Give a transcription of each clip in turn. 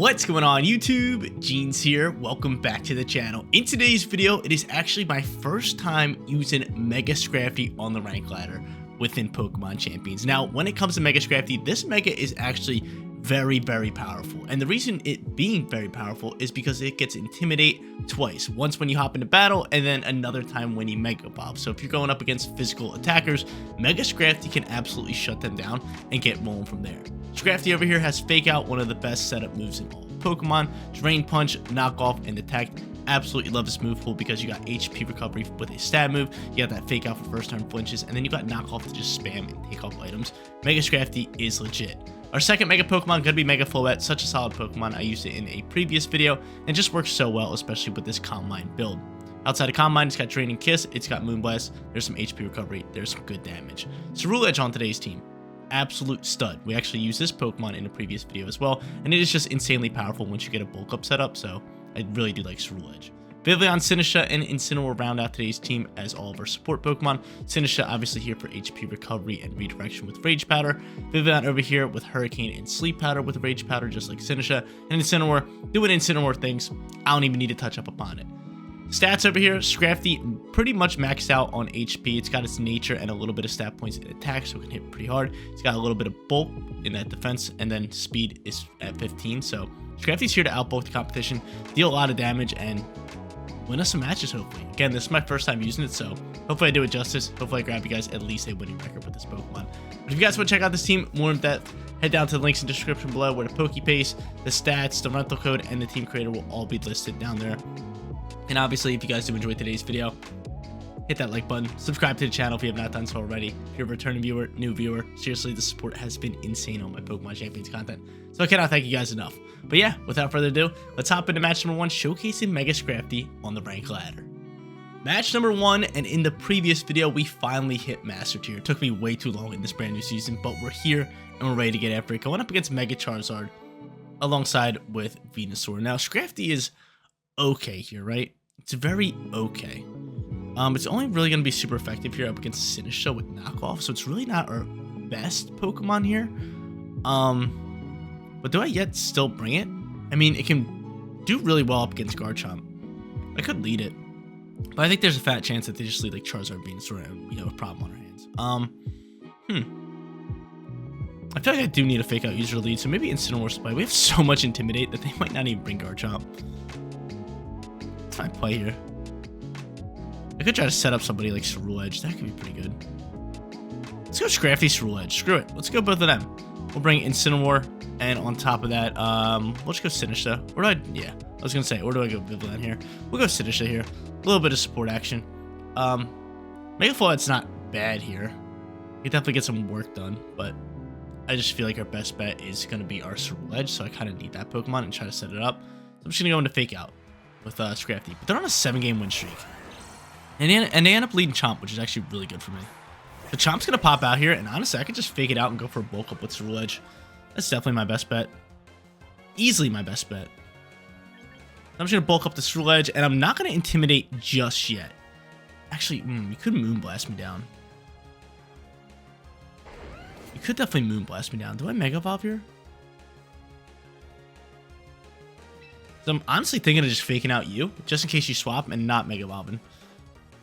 What's going on YouTube? Jeans here. Welcome back to the channel. In today's video, it is actually my first time using Mega Scrafty on the rank ladder within Pokemon Champions. Now, when it comes to Mega Scrafty, this Mega is actually very powerful. And the reason it being very powerful is because it gets Intimidate twice. Once when you hop into battle, and then another time when you Mega Evolve. So if you're going up against physical attackers, Mega Scrafty can absolutely shut them down and get rolling from there. Scrafty over here has Fake Out, one of the best setup moves in all Pokemon. Drain Punch, Knock Off, and Detect. Absolutely love this move pool because you got HP recovery with a stab move, you got that Fake Out for first turn flinches, and then you got Knock Off to just spam and take off items. Mega Scrafty is legit. Our second Mega Pokemon gonna be Mega Floette, such a solid Pokemon. I used it in a previous video and just works so well, especially with this Calm Mind build. Outside of Calm Mind, it's got Draining Kiss, it's got Moonblast, there's some HP recovery, there's some good damage. Ceruledge on today's team. Absolute stud. We actually used this Pokemon in a previous video as well, and it is just insanely powerful once you get a bulk up setup, so I really do like Ceruledge. Vivillon, Sinisha, and Incineroar round out today's team as all of our support Pokemon. Sinisha obviously here for HP recovery and redirection with Rage Powder. Vivillon over here with Hurricane and Sleep Powder with Rage Powder, just like Sinisha. And Incineroar doing Incineroar things. I don't even need to touch up upon it. Stats over here, Scrafty pretty much maxed out on HP. It's got its nature and a little bit of stat points in attack, so it can hit pretty hard. It's got a little bit of bulk in that defense, and then speed is at 15. So Scrafty's here to outbulk the competition, deal a lot of damage, and win us some matches, hopefully. Again, this is my first time using it, so hopefully I do it justice. Hopefully I grab you guys at least a winning record with this Pokemon. But if you guys want to check out this team more in depth, head down to the links in the description below where the Pokepaste, the stats, the rental code, and the team creator will all be listed down there. And obviously, if you guys do enjoy today's video, hit that like button, subscribe to the channel if you have not done so already. If you're a returning viewer, new viewer, seriously, the support has been insane on my Pokemon Champions content, so I cannot thank you guys enough. But yeah, without further ado, let's hop into match number 1, showcasing Mega Scrafty on the rank ladder. Match number 1, and in the previous video, we finally hit Master Tier. It took me way too long in this brand new season, but we're here and we're ready to get after it. Going up against Mega Charizard alongside with Venusaur. Now, Scrafty is okay here, right? It's very okay. It's only really going to be super effective here up against Sinisha with Knockoff, so it's really not our best Pokemon here. But do I yet still bring it? I mean, it can do really well up against Garchomp. I could lead it, but I think there's a fat chance that they just lead like Charizard, Venusaur, and we have a problem on our hands. I feel like I do need a Fake Out user lead, so maybe Incineroar's play. We have so much Intimidate that they might not even bring Garchomp. Let's try and play here. I could try to set up somebody like Ceruledge. That could be pretty good. Let's go Scrafty, Ceruledge. Screw it. Let's go both of them. We'll bring Incineroar, and on top of that, we'll just go Sinisha. Where do I? Yeah, I was gonna say, where do I go Vivillon here? We'll go Sinisha here. A little bit of support action. Mega Floette's not bad here. We definitely get some work done, but I just feel like our best bet is gonna be our Ceruledge, so I kind of need that Pokemon and try to set it up. So I'm just gonna go into Fake Out with Scrafty, but they're on a 7-game win streak. And they end up leading Chomp, which is actually really good for me. The Chomp's going to pop out here, and honestly, I could just Fake It Out and go for a bulk up with Ceruledge. That's definitely my best bet. Easily my best bet. I'm just going to bulk up the Ceruledge, and I'm not going to Intimidate just yet. Actually, you could Moonblast me down. You could definitely Moonblast me down. Do I Mega Evolve here? So I'm honestly thinking of just faking out you, just in case you swap and not Mega Evolving.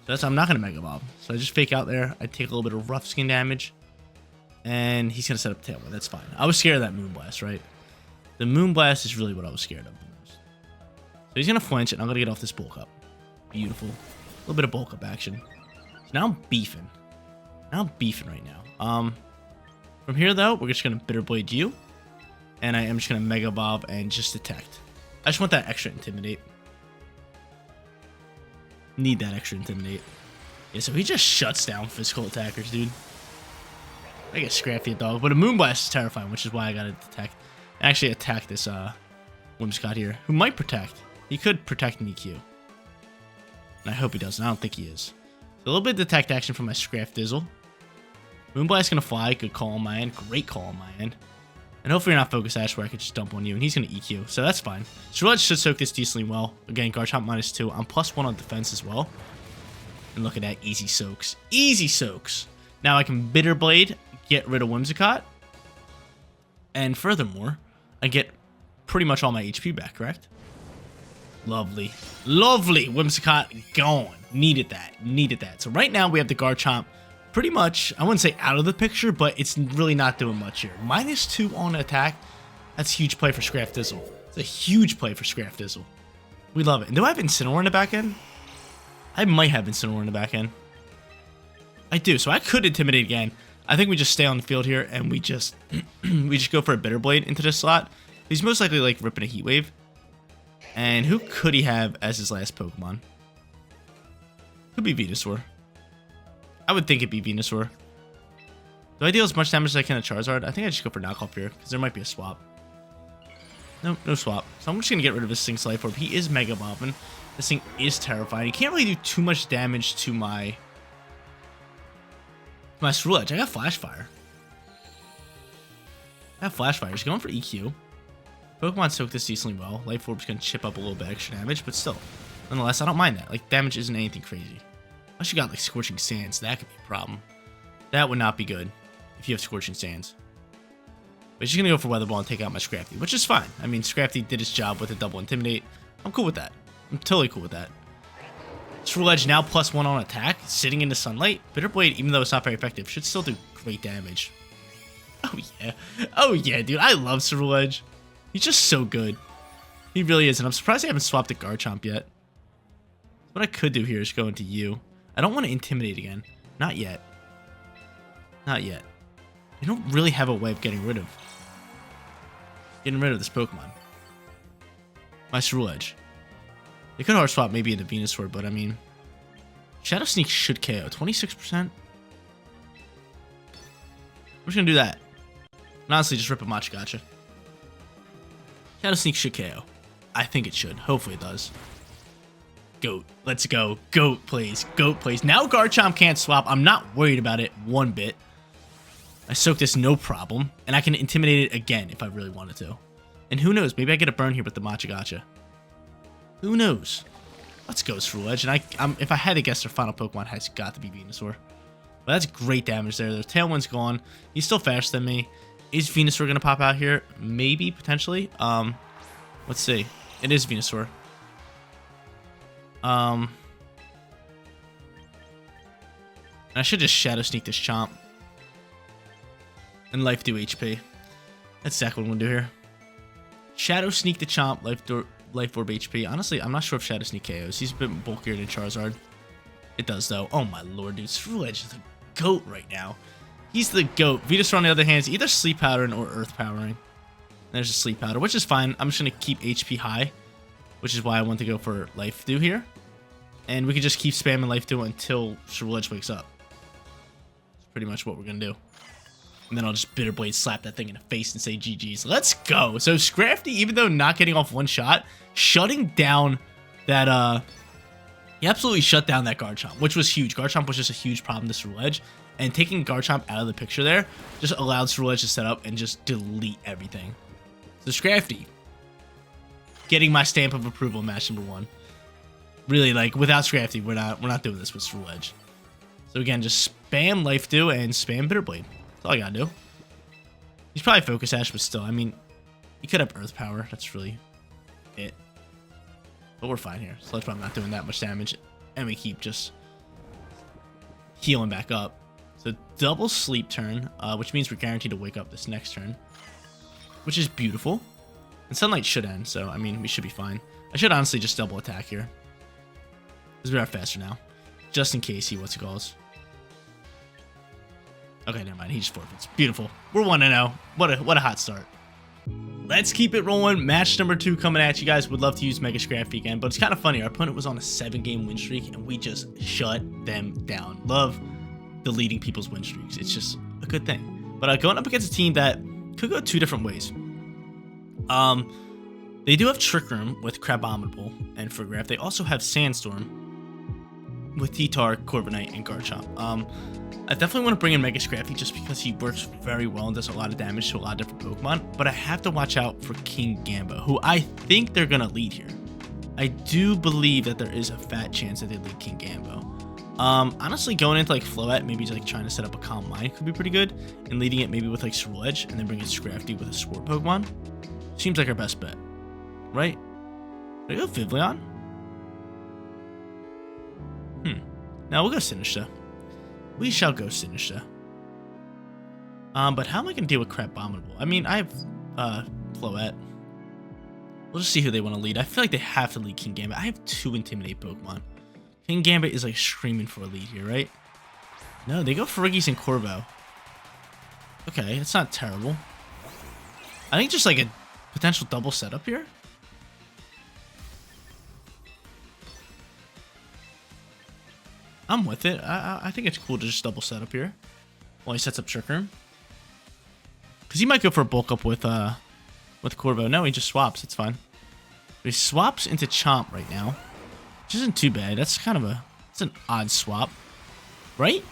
So I'm not going to Mega Evolve. So I just Fake Out there. I take a little bit of rough skin damage. And he's going to set up Tailwind. That's fine. I was scared of that Moonblast, right? The Moonblast is really what I was scared of the most. So he's going to flinch, and I'm going to get off this bulk up. Beautiful. A little bit of bulk up action. So now I'm beefing. Right now. From here, though, we're just going to Bitter Blade you. And I am just going to Mega Evolve and just Detect. I just want that extra Intimidate. Need that extra Intimidate. Yeah, so he just shuts down physical attackers, dude. I get Scrafty a dog, but a Moonblast is terrifying, which is why I gotta Detect. Actually attack this Whimsicott here, who might Protect. He could Protect and EQ. And I hope he doesn't. I don't think he is. So a little bit of Detect action from my Scrafdizzle. Moonblast gonna fly. Good call on my end. Great call on my end. And hopefully you're not Focus Ash where I could just dump on you, and he's going to EQ, so that's fine. Ceruledge should soak this decently well. Again, Garchomp -2. I'm +1 on defense as well. And look at that, easy soaks. Easy soaks. Now I can Bitter Blade, get rid of Whimsicott. And furthermore, I get pretty much all my HP back, correct? Lovely. Lovely. Whimsicott gone. Needed that. Needed that. So right now we have the Garchomp pretty much, I wouldn't say out of the picture, but it's really not doing much here. -2 on attack. That's a huge play for Scrafdizzle. It's a huge play for Scrafdizzle. We love it. And do I have Incineroar in the back end? I might have Incineroar in the back end. I do. So I could Intimidate again. I think we just stay on the field here and we just go for a Bitter Blade into this slot. He's most likely like ripping a Heat Wave. And who could he have as his last Pokemon? Could be Venusaur. I would think it'd be Venusaur. Do I deal as much damage as I can to Charizard? I think I just go for knockoff here because there might be a swap. Nope, no swap. So I'm just gonna get rid of this thing's Life Orb. He is Mega Bobbing. This thing is terrifying. He can't really do too much damage to my Screw Edge. I got Flash Fire. He's going for EQ. Pokemon soak this decently well. Life Orb's gonna chip up a little bit extra damage, but still, nonetheless, I don't mind that. Like, damage isn't anything crazy. Unless you got like Scorching Sands, that could be a problem. That would not be good if you have Scorching Sands. But she's gonna go for Weather Ball and take out my Scrafty, which is fine. I mean, Scrafty did his job with a double Intimidate. I'm cool with that. I'm totally cool with that. Screw Edge now +1 on attack, sitting in the sunlight. Bitter Blade, even though it's not very effective, should still do great damage. Oh yeah. Oh yeah, dude. I love Screw Edge. He's just so good. He really is, and I'm surprised I haven't swapped the Garchomp yet. What I could do here is go into you. I don't want to Intimidate again. Not yet. Not yet. I don't really have a way of getting rid of this Pokemon. My Screw Edge. They could hard swap maybe into Venusaur, but I mean, Shadow Sneak should KO. 26%. I'm just gonna do that. And honestly, just rip a Machagacha. Shadow Sneak should KO. I think it should. Hopefully it does. Goat. Let's go. Goat plays. Goat plays. Now Garchomp can't swap. I'm not worried about it one bit. I soak this no problem. And I can Intimidate it again if I really wanted to. And who knows? Maybe I get a burn here with the Machagacha. Who knows? Let's go, Screw Edge. And if I had to guess, their final Pokemon has got to be Venusaur. But that's great damage there. Their Tailwind's gone. He's still faster than me. Is Venusaur going to pop out here? Maybe, potentially. Let's see. It is Venusaur. And I should just Shadow Sneak this Chomp. And Life do HP. That's exactly what I'm going to do here. Shadow Sneak the Chomp, Life Orb HP. Honestly, I'm not sure if Shadow Sneak KOs. He's a bit bulkier than Charizard. It does, though. Oh, my lord, dude. Screw Edge is the GOAT right now. He's the GOAT. Venusaur, on the other hand, is either Sleep Powdering or Earth Powering. There's a Sleep Powder, which is fine. I'm just going to keep HP high, which is why I want to go for Life Dew here. And we can just keep spamming Life Dew until Screw Edge wakes up. That's pretty much what we're going to do. And then I'll just Bitter Blade slap that thing in the face and say GG's. Let's go. So Scrafty, even though not getting off one shot, shutting down that, he absolutely shut down that Garchomp, which was huge. Garchomp was just a huge problem to Screw Edge. And taking Garchomp out of the picture there just allowed Screw Edge to set up and just delete everything. So Scrafty, getting my stamp of approval in match number 1. Really, like, without Scrafty, we're not doing this with Screw Edge. So again, just spam Life Dew and spam Bitter Blade. That's all I gotta do. He's probably Focus Sash, but still, I mean, he could have Earth Power. That's really it. But we're fine here. So let's probably not doing that much damage. And we keep just healing back up. So double sleep turn, which means we're guaranteed to wake up this next turn. Which is beautiful. And Sunlight should end, so, I mean, we should be fine. I should honestly just double attack here. Because we are faster now. Just in case he what's it calls. Okay, never mind. He just forfeits. Beautiful. We're 1-0. What a hot start. Let's keep it rolling. Match number 2 coming at you guys. Would love to use Mega Scrafty again, but it's kind of funny. Our opponent was on a 7-game win streak, and we just shut them down. Love deleting people's win streaks. It's just a good thing. But going up against a team that could go 2 different ways. They do have Trick Room with Crabominable and Farigiraf. They also have Sandstorm with T-Tar, Corviknight, and Garchomp. I definitely want to bring in Mega Scrafty just because he works very well and does a lot of damage to a lot of different Pokemon, but I have to watch out for Kingambit, who I think they're going to lead here. I do believe that there is a fat chance that they lead Kingambit. Honestly, going into like Floette, maybe like trying to set up a Calm Mind could be pretty good, and leading it maybe with like Swirl Edge, and then bringing Scrafty with a Sword Pokemon. Seems like our best bet, right? Did I go Vivleon? Now we'll go Sinistcha. We shall go Sinistcha. But how am I gonna deal with Crabominable? I mean, I have Floette. We'll just see who they want to lead. I feel like they have to lead King Gambit. I have 2 Intimidate Pokemon. King Gambit is like screaming for a lead here, right? No, they go Fergie's and Corvo. Okay, it's not terrible. I think just like a potential double setup here. I'm with it. I think it's cool to just double setup here while he sets up Trick Room. Because he might go for a bulk up with Corvo. No, he just swaps. It's fine. But he swaps into Chomp right now, which isn't too bad. That's kind of it's an odd swap, right?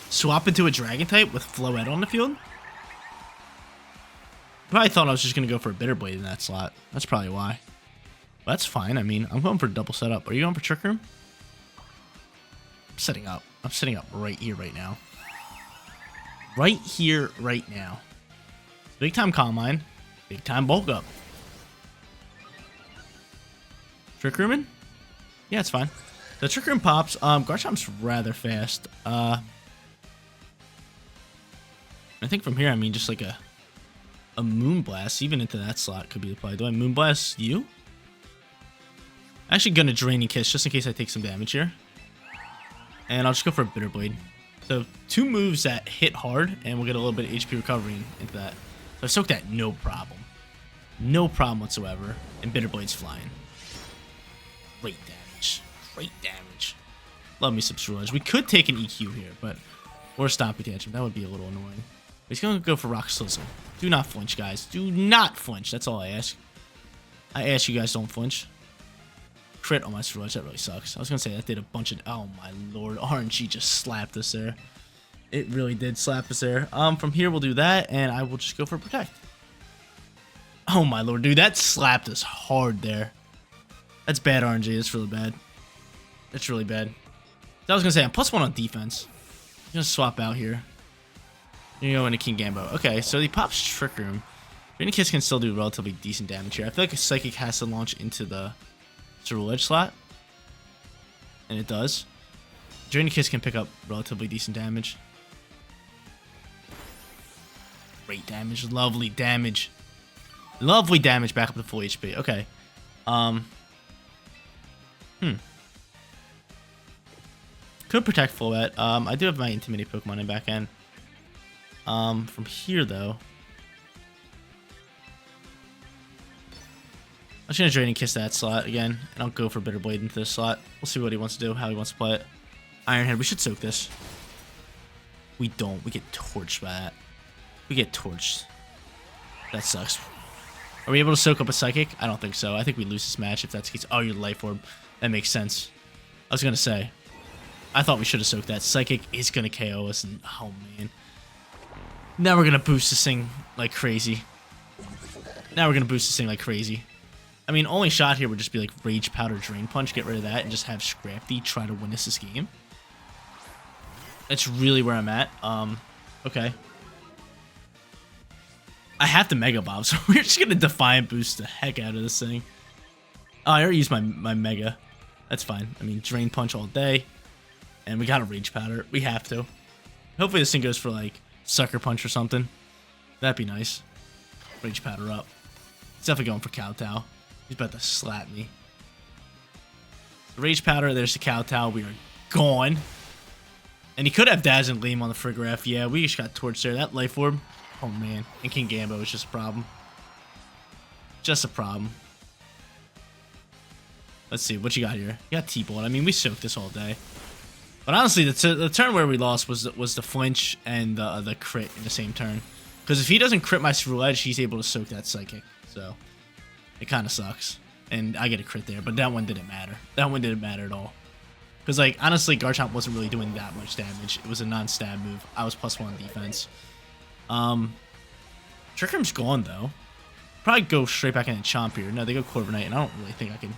Swap into a Dragon type with Floette on the field. Probably thought I was just gonna go for a Bitter Blade in that slot. That's probably why. But that's fine. I mean, I'm going for a double setup. Are you going for Trick Room? I'm setting up. I'm setting up right here, right now. Right here, right now. Big time Calm Mind. Big time bulk up. Trick Rooming? Yeah, it's fine. The Trick Room pops. Garchomp's rather fast. I think from here, I mean, just like a Moonblast, even into that slot could be applied. Do I Moonblast you? I'm actually gonna Draining Kiss just in case I take some damage here. And I'll just go for a Bitter Blade. So 2 moves that hit hard, and we'll get a little bit of HP recovery into that. So I soak that, no problem. No problem whatsoever. And Bitter Blade's flying. Great damage. Great damage. Love me some Ceruledge. We could take an EQ here, but... Or a Stompy Tantrum. That would be a little annoying. But he's going to go for Rock Slizzle. Do not flinch, guys. Do not flinch. That's all I ask. I ask you guys don't flinch. Crit on my Ceruledge. That really sucks. I was going to say that did a bunch of... Oh, my lord. RNG just slapped us there. It really did slap us there. From here, we'll do that, and I will just go for Protect. Oh, my lord. Dude, that slapped us hard there. That's bad RNG. That's really bad. That's really bad. So I was going to say, I'm +1 on defense. I'm going to swap out here. You go into King Gambo. Okay, so he pops Trick Room. Draining Kiss can still do relatively decent damage here. I feel like a Psychic has to launch into the Ceruledge slot. And it does. Draining Kiss can pick up relatively decent damage. Great damage. Lovely damage. Lovely damage back up to full HP. Okay. Could protect Floette. I do have my Intimidate Pokemon in back end. From here, though. I'm just going to Draining Kiss that slot again, and I'll go for Bitter Blade into this slot. We'll see what he wants to do, how he wants to play it. Iron Head, we should soak this. We don't. We get torched by that. We get torched. That sucks. Are we able to soak up a Psychic? I don't think so. I think we lose this match if that's the case. Oh, you're Life Orb. That makes sense. I was going to say. I thought we should have soaked that. Psychic is going to KO us, and oh, man. Now we're going to boost this thing like crazy. Now we're going to boost this thing like crazy. I mean, only shot here would just be like Rage Powder, Drain Punch, get rid of that, and just have Scrafty try to win us this game. That's really where I'm at. Okay. I have to Mega Bob, so we're just going to Defiant Boost the heck out of this thing. Oh, I already used my Mega. That's fine. I mean, Drain Punch all day. And we got a Rage Powder. We have to. Hopefully this thing goes for like Sucker Punch or something. That'd be nice. Rage Powder up. He's definitely going for Kowtow. He's about to slap me. Rage Powder, there's the Kowtow. We are gone. And he could have Daz and Gleam on the Frigoraph. Yeah, we just got torched there. That Life Orb. Oh, man. And King Gambo is just a problem. Just a problem. Let's see. What you got here? You got T-Bolt. I mean, we soaked this all day. But honestly, the turn where we lost was the flinch and the crit in the same turn. Because if he doesn't crit my Ceruledge, he's able to soak that Psychic. So, it kind of sucks. And I get a crit there, but that one didn't matter. That one didn't matter at all. Because, like, honestly, Garchomp wasn't really doing that much damage. It was a non-stab move. I was +1 on defense. Trick Room's gone, though. Probably go straight back into Chomp here. No, they go Corviknight, and I don't really think I can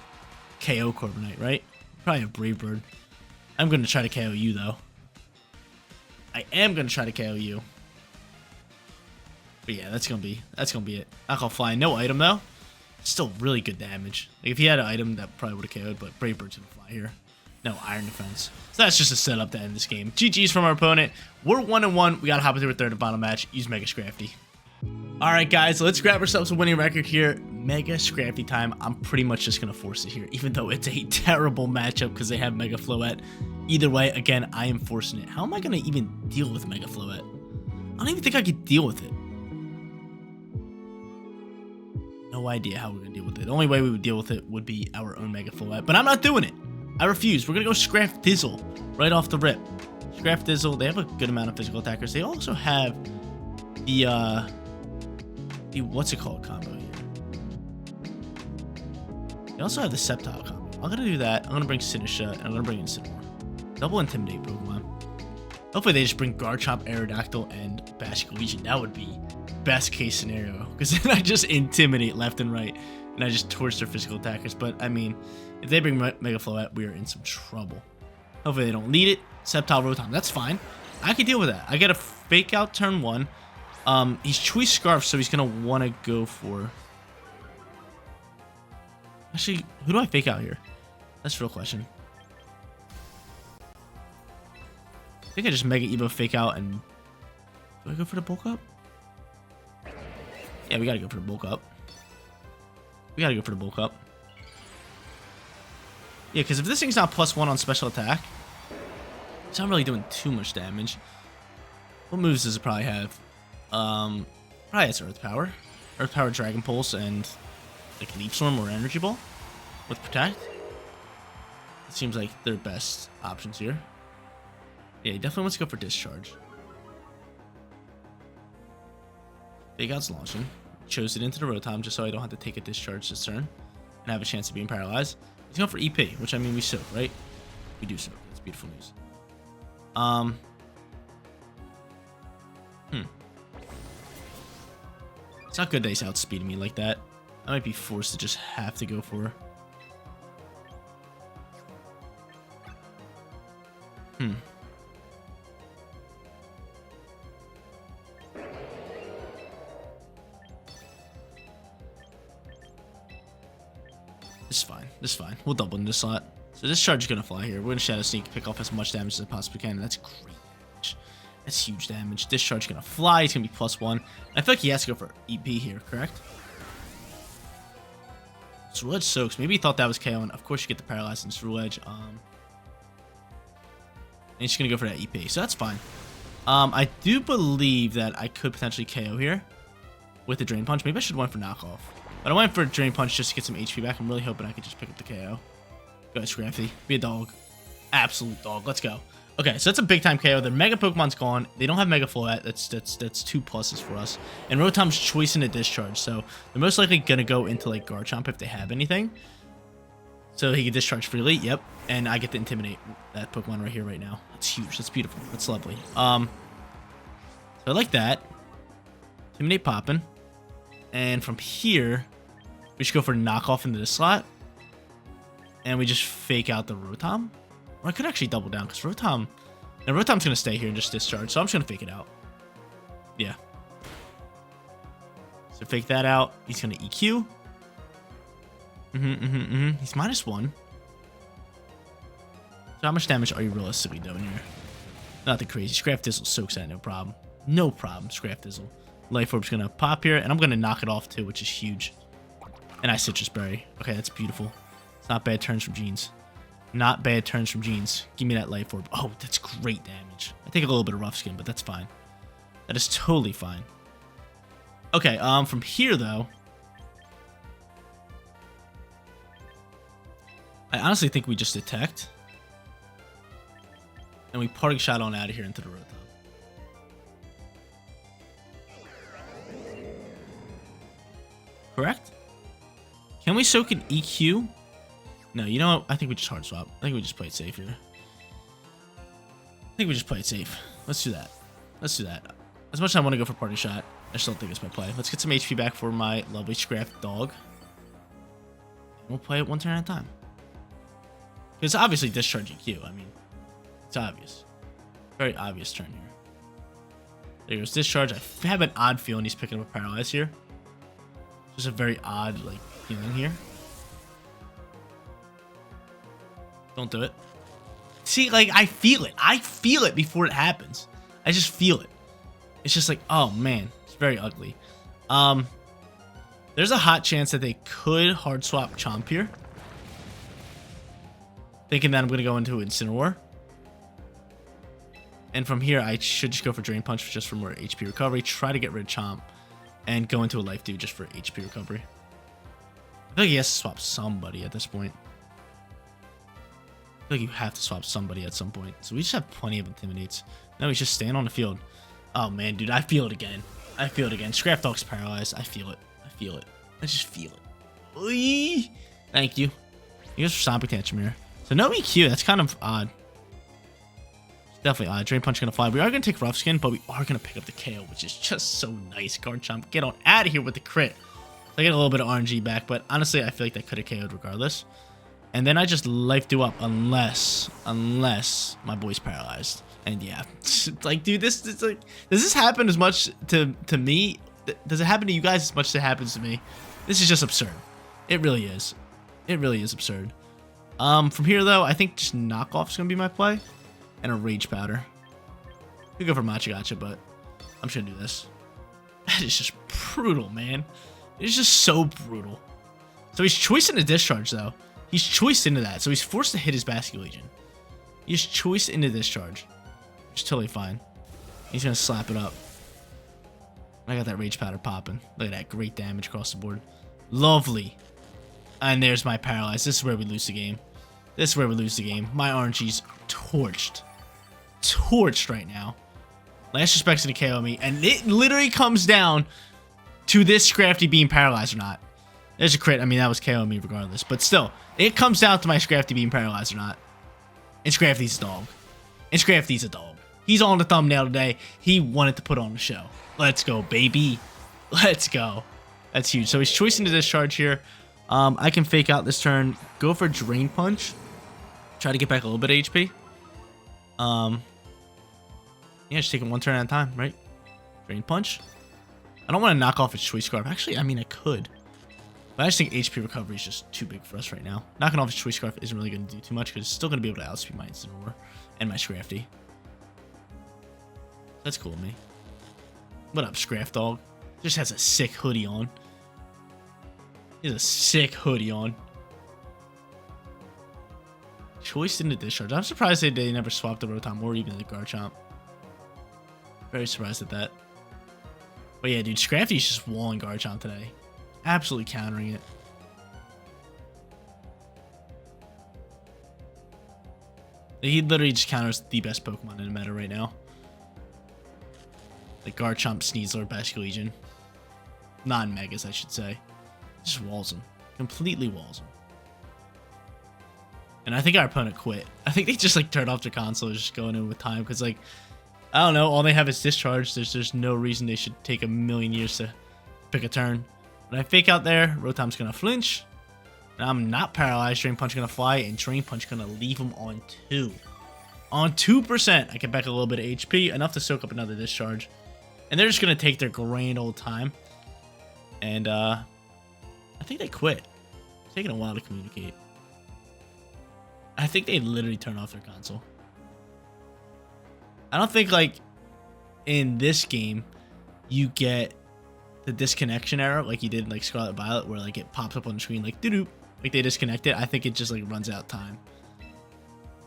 KO Corviknight, right? Probably a Brave Bird. I'm going to try to KO you, though. I am going to try to KO you. But yeah, that's gonna be it. Knockoff fly, no item though. Still really good damage. Like if he had an item, that probably would have KO'd, but Brave Bird's gonna fly here. No, Iron Defense. So that's just a setup to end this game. GG's from our opponent. We're 1-1. We gotta hop into our third and final match. Use Mega Scrafty. Alright guys, let's grab ourselves a winning record here. Mega Scrafty time. I'm pretty much just gonna force it here, even though it's a terrible matchup because they have Mega Floette. Either way, again, I am forcing it. How am I gonna even deal with Mega Floette? I don't even think I could deal with it. No idea how we're gonna deal with it. The only way we would deal with it would be our own Mega Floette, but I'm not doing it. I refuse. We're gonna go Scrafdizzle right off the rip. Scrafdizzle, they have a good amount of physical attackers. They also have the what's it called combo here. They also have the Sceptile combo. I'm gonna do that. I'm gonna bring Sinisha and I'm gonna bring in Incineroar. Double Intimidate Pokemon. Hopefully they just bring Garchomp, Aerodactyl, and Basilisk Legion. That would be best case scenario, because then I just intimidate left and right and I just torch their physical attackers. But I mean, if they bring Mega Floette, we are in some trouble. Hopefully they don't need it. Sceptile Rotom, that's fine. I can deal with that. I get a fake out turn 1. He's Choice Scarf, so he's gonna want to go for... Actually, who do I fake out here? That's the real question. I think I just Mega Evo fake out and... Do I go for the bulk up? Yeah, we gotta go for the bulk up. We gotta go for the bulk up. Yeah, because if this thing's not +1 on special attack, it's not really doing too much damage. What moves does it probably have? Probably has Earth Power. Earth Power, Dragon Pulse, and like Leaf Storm or Energy Ball with Protect. It seems like their best options here. Yeah, he definitely wants to go for Discharge. Fake Out's launching. Chose it into the Rotom just so I don't have to take a Discharge this turn and have a chance of being paralyzed. He's going for EP, which I mean we soak, right? We do soak. That's beautiful news. It's not good that he's outspeeding me like that. I might be forced to just have to go for... This is fine. This is fine. We'll double in this slot. So this charge is going to fly here. We're going to Shadow Sneak, pick off as much damage as I possibly can. And that's great damage. That's huge damage. This charge is going to fly. It's going to be +1. I feel like he has to go for EP here, correct? Ceruledge Edge soaks. Maybe he thought that was KO. And of course you get the paralyzed in Ceruledge Edge. And he's just going to go for that EP. So that's fine. I do believe that I could potentially KO here with the Drain Punch. Maybe I should have went for knockoff. But I went for a Drain Punch just to get some HP back. I'm really hoping I could just pick up the KO. Go ahead, Scrafty. Be a dog. Absolute dog. Let's go. Okay, so that's a big time KO. Their Mega Pokemon's gone. They don't have Mega Floette. That's 2 pluses for us. And Rotom's choicing a Discharge. So they're most likely going to go into like Garchomp if they have anything. So he can Discharge freely. Yep. And I get to Intimidate that Pokemon right here, right now. That's huge. That's beautiful. That's lovely. So I like that. Intimidate popping. And from here, we should go for knockoff into this slot. And we just fake out the Rotom. Or I could actually double down because Rotom... And Rotom's going to stay here and just Discharge. So I'm just going to fake it out. Yeah. So fake that out. He's going to EQ. He's -1. So how much damage are you realistically doing here? Nothing crazy. Scrafdizzle soaks that, no problem. No problem, Scrafdizzle. Life Orb's going to pop here, and I'm going to knock it off too, which is huge. And I Citrus Berry. Okay, that's beautiful. It's not bad turns from Jeans. Not bad turns from Jeans. Give me that Life Orb. Oh, that's great damage. I take a little bit of Rough Skin, but that's fine. That is totally fine. Okay, from here, though, I honestly think we just Detect. And we Parting Shot on out of here into the Rotom. Correct? Can we soak an EQ? No, you know what? I think we just hard swap. I think we just play it safe here. I think we just play it safe. Let's do that. Let's do that. As much as I want to go for Parting Shot, I still think it's my play. Let's get some HP back for my lovely Scraft dog. And we'll play it one turn at a time. It's obviously Discharge EQ. I mean, it's obvious. Very obvious turn here. There goes Discharge. I have an odd feeling he's picking up a Paralyze here. Just a very odd, like, feeling here. Don't do it. See, like, I feel it. I feel it before it happens. I just feel it. It's just like, oh, man. It's very ugly. There's a hot chance that they could hard swap Chomp here. Thinking that I'm going to go into Incineroar. And from here, I should just go for Drain Punch just for more HP recovery. Try to get rid of Chomp. And go into a Life Dew just for HP recovery. I feel like he has to swap somebody at this point. I feel like you have to swap somebody at some point. So we just have plenty of Intimidates. Now he's just staying on the field. Oh, man, dude. I feel it again. I feel it again. Scrafdog's paralyzed. I feel it. I feel it. I just feel it. Oy! Thank you. He goes for Stomping Tantrum here. So no EQ. That's kind of odd. Definitely odd. Drain Punch gonna fly. We are gonna take Rough Skin, but we are gonna pick up the KO, which is just so nice. Garchomp, get on out of here with the crit. So I get a little bit of RNG back, but honestly, I feel like that could have KO'd regardless. And then I just Life Dew up unless my boy's paralyzed. And yeah, like, dude, this is like, does this happen as much to me? Does it happen to you guys as much as it happens to me? This is just absurd. It really is. It really is absurd. From here though, I think just Knockoff is gonna be my play. And a Rage Powder. Could go for Machagacha, but I'm just gonna do this. That is just brutal, man. It's just so brutal. So he's choicing a Discharge, though. He's choiced into that, so he's forced to hit his Basculegion. He's choiced into Discharge. Which is totally fine. He's gonna slap it up. I got that Rage Powder popping. Look at that, great damage across the board. Lovely. And there's my Paralyze. This is where we lose the game. This is where we lose the game. My RNG's torched. Torched right now. Last Respect's gonna KO me, and it literally comes down to this Scrafty being paralyzed or not. There's a crit. I mean, that was KO me regardless, but still, it comes down to my Scrafty being paralyzed or not. And Scrafty's a dog. And Scrafty's a dog. He's on the thumbnail today. He wanted to put on the show. Let's go, baby. Let's go. That's huge. So he's choicing to Discharge here. I can fake out this turn, go for Drain Punch, try to get back a little bit of HP. Yeah, just taking one turn at a time, right? Drain Punch. I don't want to knock off his Choice Scarf. Actually, I mean, I could. But I just think HP recovery is just too big for us right now. Knocking off his Choice Scarf isn't really going to do too much because it's still going to be able to outspeed my Incineroar and my Scrafty. That's cool with me. What up, Scraft Dog? Just has a sick hoodie on. He has a sick hoodie on. Choice into Discharge. I'm surprised they never swapped the Rotom or even the Garchomp. Very surprised at that. But yeah, dude, Scrafty's just walling Garchomp today. Absolutely countering it. He literally just counters the best Pokemon in the meta right now. Like Garchomp, Sneasler, Basculegion. Non-Megas, I should say. Just walls him. Completely walls him. And I think our opponent quit. I think they just like turned off their console, just going in with time. Because like, I don't know, all they have is Discharge. There's no reason they should take a million years to pick a turn. When I fake out there, Rotom's going to flinch. And I'm not paralyzed. Drain Punch going to fly. And Drain Punch going to leave him on 2. On 2%. I get back a little bit of HP. Enough to soak up another Discharge. And they're just going to take their grand old time. And I think they quit. It's taking a while to communicate. I think they literally turned off their console. I don't think, like, in this game, you get the disconnection error like you did in, like, Scarlet Violet, where, like, it pops up on the screen, like, doo-doo, like they disconnect it. I think it just, like, runs out time.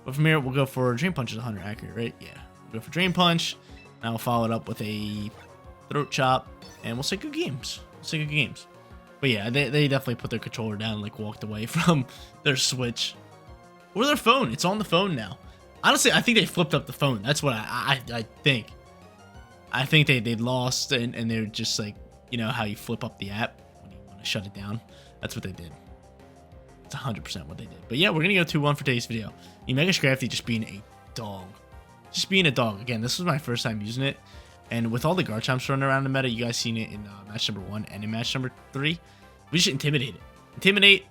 But from here, we'll go for Drain Punch is 100 accurate, right? Yeah. We'll go for Drain Punch, and I'll follow it up with a Throat Chop, and we'll say good games. We'll say good games. But yeah, they definitely put their controller down and, like, walked away from their Switch. Or their phone. It's on the phone now. Honestly, I think they flipped up the phone. That's what I think. I think they lost and they're just like, you know how you flip up the app when you want to shut it down? That's what they did. It's 100% what they did. But yeah, we're going to go 2-1 for today's video. A Mega Scrafty just being a dog. Just being a dog. Again, this was my first time using it. And with all the Garchomps running around the meta, you guys seen it in match number 1 and in match number 3. We just intimidate it.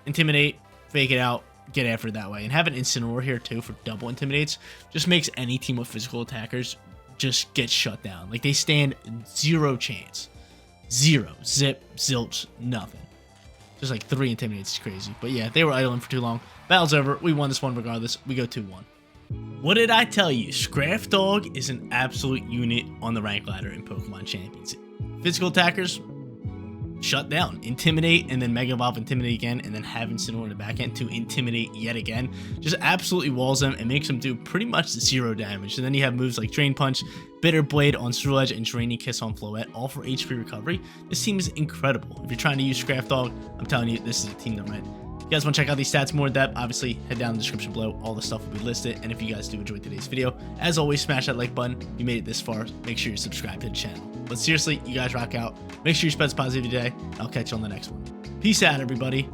Intimidate, fake it out. Get after it that way. And having Incineroar here too for double intimidates just makes any team of physical attackers just get shut down. Like, they stand zero chance. Zero. Zip, zilch, nothing. Just like 3 intimidates. It's crazy. But yeah, they were idling for too long. Battle's over. We won this one regardless. We go 2-1. What did I tell you? Scrafdog is an absolute unit on the rank ladder in Pokemon Champions. Physical attackers, shut down. Intimidate, and then Mega Evolve, intimidate again, and then have Incineroar in the back end to intimidate yet again. Just absolutely walls them and makes them do pretty much 0 damage. And then you have moves like Drain Punch, Bitter Blade on Steel Edge, and Draining Kiss on Floette, all for HP recovery. This team is incredible. If you're trying to use Scrafdog, I'm telling you, this is a team to win. If you guys want to check out these stats more in depth, obviously head down in the description below. All the stuff will be listed. And if you guys do enjoy today's video, as always, smash that like button. If you made it this far, make sure you subscribe to the channel. But seriously, you guys rock out. Make sure you spread positivity today. I'll catch you on the next one. Peace out, everybody.